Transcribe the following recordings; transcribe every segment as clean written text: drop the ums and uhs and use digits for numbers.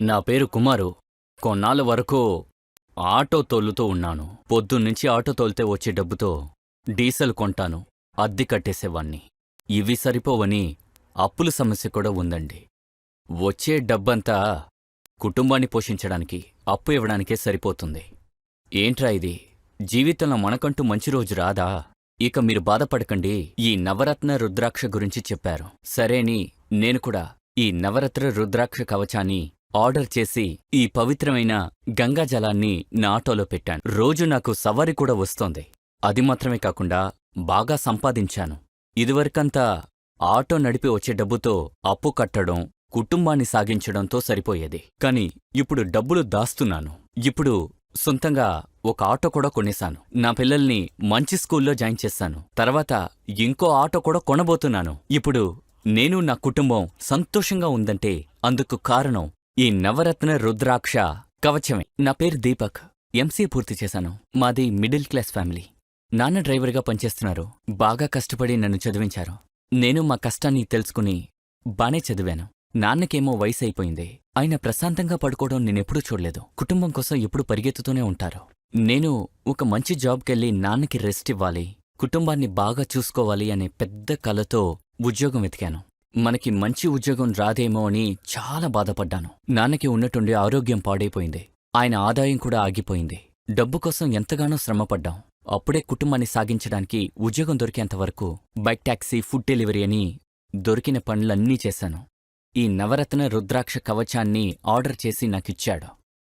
నా పేరు కుమారు. కొన్నాళ్ళ వరకు ఆటో తోలుతూ ఉన్నాను. పొద్దున్నుంచి ఆటో తోలితే వచ్చే డబ్బుతో డీజిల్ కొంటాను, అద్దె కట్టేసేవాణ్ణి. ఇవి సరిపోవని అప్పుల సమస్య కూడా ఉందండి. వచ్చే డబ్బంతా కుటుంబాన్ని పోషించడానికి, అప్పు ఇవ్వడానికే సరిపోతుంది. ఏంట్రా ఇది? జీవితంలో మనకంటూ మంచి రోజు రాదా? ఇక మీరు బాధపడకండి. ఈ నవరత్న రుద్రాక్ష గురించి చెప్పారు సరేని నేను కూడా ఈ నవరత్న రుద్రాక్ష కవచాన్ని ఆర్డర్ చేసి ఈ పవిత్రమైన గంగాజలాన్ని నా ఆటోలో పెట్టాను. రోజు నాకు సవారీ కూడా వస్తోంది. అది మాత్రమే కాకుండా బాగా సంపాదించాను. ఇదివరకంతా ఆటో నడిపి వచ్చే డబ్బుతో అప్పు కట్టడం, కుటుంబాన్ని సాగించడంతో సరిపోయేది. కాని ఇప్పుడు డబ్బులు దాస్తున్నాను. ఇప్పుడు సొంతంగా ఒక ఆటో కూడా కొనేశాను. నా పిల్లల్ని మంచి స్కూల్లో జాయిన్ చేశాను. తర్వాత ఇంకో ఆటో కూడా కొనబోతున్నాను. ఇప్పుడు నేను నా కుటుంబం సంతోషంగా ఉందంటే అందుకు కారణం ఈ నవరత్న రుద్రాక్ష కవచమే. నా పేరు దీపక్. ఎంసీఏ పూర్తి చేశాను. మాది మిడిల్ క్లాస్ ఫ్యామిలీ. నాన్న డ్రైవర్గా పనిచేస్తున్నారు. బాగా కష్టపడి నన్ను చదివించారు. నేను మా కష్టాన్ని తెలుసుకుని బానే చదివాను. నాన్నకేమో వయసు అయిపోయింది. ఆయన ప్రశాంతంగా పడుకోవడం నేనెప్పుడూ చూడలేదు. కుటుంబం కోసం ఎప్పుడూ పరిగెత్తుతూనే ఉంటారు. నేను ఒక మంచి జాబ్కెళ్ళి నాన్నకి రెస్ట్ ఇవ్వాలి, కుటుంబాన్ని బాగా చూసుకోవాలి అనే పెద్ద కలతో ఉద్యోగం వెతికాను. మనకి మంచి ఉద్యోగం రాదేమో అని చాలా బాధపడ్డాను. నాన్నకి ఉన్నట్టుండి ఆరోగ్యం పాడైపోయింది. ఆయన ఆదాయం కూడా ఆగిపోయింది. డబ్బు కోసం ఎంతగానో శ్రమపడ్డాం. అప్పుడే కుటుంబాన్ని సాగించడానికి ఉద్యోగం దొరికేంతవరకు బైక్ టాక్సీ, ఫుడ్ డెలివరీ అని దొరికిన పనులన్నీ చేశాను. ఈ నవరత్న రుద్రాక్ష కవచాన్ని ఆర్డర్ చేసి నాకిచ్చాడు.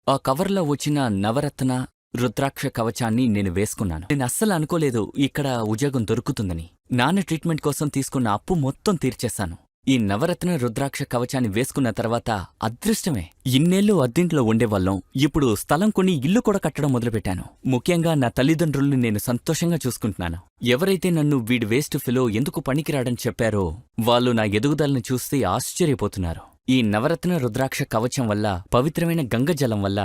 ఆ కవర్లో వచ్చిన నవరత్న రుద్రాక్ష కవచాన్ని నేను వేసుకున్నాను. నేను అస్సలు అనుకోలేదు ఇక్కడ ఉద్యోగం దొరుకుతుందని. నాన్న ట్రీట్మెంట్ కోసం తీసుకున్న అప్పు మొత్తం తీర్చేశాను. ఈ నవరత్న రుద్రాక్ష కవచాన్ని వేసుకున్న తర్వాత అదృష్టమే. ఇన్నేళ్లు అద్దెంట్లో ఉండేవాళ్ళం. ఇప్పుడు స్థలం కొని ఇల్లు కూడా కట్టడం మొదలుపెట్టాను. ముఖ్యంగా నా తల్లిదండ్రుల్ని నేను సంతోషంగా చూసుకుంటున్నాను. ఎవరైతే నన్ను వీడి వేస్ట్ ఫెలో ఎందుకు పనికిరాడని చెప్పారో వాళ్ళు నా ఎదుగుదలని చూస్తే ఆశ్చర్యపోతున్నారు. ఈ నవరత్న రుద్రాక్ష కవచం వల్ల, పవిత్రమైన గంగజలం వల్ల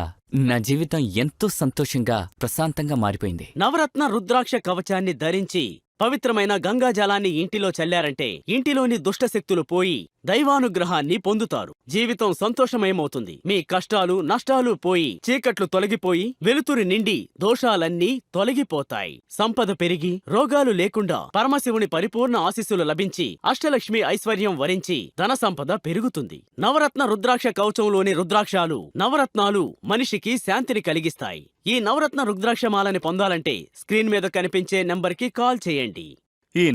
నా జీవితం ఎంతో సంతోషంగా, ప్రశాంతంగా మారిపోయింది. నవరత్న రుద్రాక్ష కవచాన్ని ధరించి పవిత్రమైన గంగాజలాన్ని ఇంటిలో చల్లారంటే ఇంటిలోని దుష్టశక్తులు పోయి దైవానుగ్రహాన్ని పొందుతారు. జీవితం సంతోషమయమవుతుంది. మీ కష్టాలు, నష్టాలు పోయి, చీకట్లు తొలగిపోయి, వెలుతురు నిండి దోషాలన్నీ తొలగిపోతాయి. సంపద పెరిగి, రోగాలు లేకుండా పరమశివుని పరిపూర్ణ ఆశీస్సులు లభించి, అష్టలక్ష్మి ఐశ్వర్యం వరించి ధన సంపద పెరుగుతుంది. నవరత్న రుద్రాక్ష కవచంలోని రుద్రాక్షాలు, నవరత్నాలు మనిషికి శాంతిని కలిగిస్తాయి. ఈ నవరత్న రుద్రాక్షమాలని పొందాలంటే స్క్రీన్ మీద కనిపించే నంబర్కి కాల్ చేయండి. ఈ